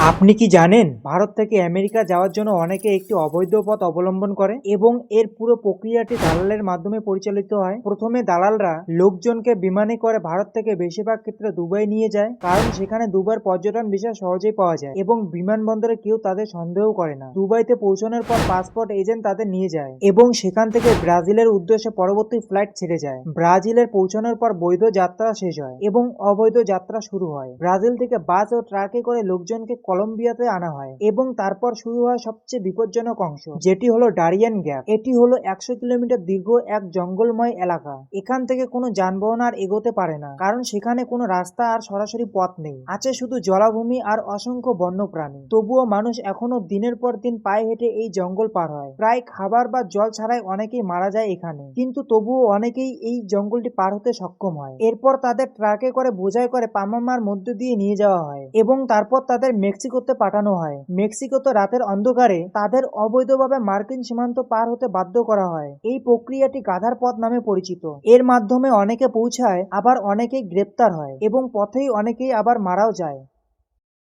আপনি কি জানেন ভারত থেকে আমেরিকা যাওয়ার জন্য অনেকে একটি অবৈধ পথ অবলম্বন করে এবং এর পুরো প্রক্রিয়াটি দালালের মাধ্যমে পরিচালিত হয়। প্রথমে দালালরা লোকজনকে বিমানে করে ভারত থেকে বেশিরভাগ ক্ষেত্রে দুবাই নিয়ে যায়, কারণ সেখানে দুবাইয়ের পর্যটন ভিসা সহজেই পাওয়া যায় এবং বিমানবন্দরে কেউ তাদের সন্দেহ করে না। দুবাইতে পৌঁছানোর পর পাসপোর্ট এজেন্ট তাদের নিয়ে যায় এবং সেখান থেকে ব্রাজিলের উদ্দেশ্যে পরবর্তী ফ্লাইট ছেড়ে যায়। ব্রাজিলের পৌঁছানোর পর বৈধ যাত্রা শেষ হয় এবং অবৈধ যাত্রা শুরু হয়। ব্রাজিল থেকে বাস ও ট্রাকে করে লোকজনকে কলম্বিয়াতে আনা হয় এবং তারপর শুরু হয় সবচেয়ে বিপজ্জনক অংশ, যেটি হলো ডারিয়ান গ্যাপ। এটি হলো 100 কিলোমিটার দীর্ঘ এক জঙ্গলময় এলাকা। এখান থেকে কোনো যানবাহন আর এগোতে পারে না, কারণ সেখানে কোনো রাস্তা আর সরাসরি পথ নেই। আছে শুধু জলাভূমি আর অসংখ্য বন্যপ্রাণী। তবুও মানুষ এখনো দিনের পর দিন পায়ে হেঁটে এই জঙ্গল পার হয়। প্রায় খাবার বা জল ছাড়াই অনেকেই মারা যায় এখানে, কিন্তু তবুও অনেকেই এই জঙ্গলটি পার হতে সক্ষম হয়। এরপর তাদের ট্রাকে করে বোঝাই করে পানামার মধ্য দিয়ে নিয়ে যাওয়া হয় এবং তারপর তাদের মেক্সিকোতে পাঠানো হয়। মেক্সিকোতে রাতের অন্ধকারে তাদের অবৈধভাবে মার্কিন সীমান্ত পার হতে বাধ্য করা হয়। এই প্রক্রিয়াটি গাধার পথ নামে পরিচিত। এর মাধ্যমে অনেকে পৌঁছায়, আবার অনেকেই গ্রেপ্তার হয় এবং পথেই অনেকেই আবার মারাও যায়।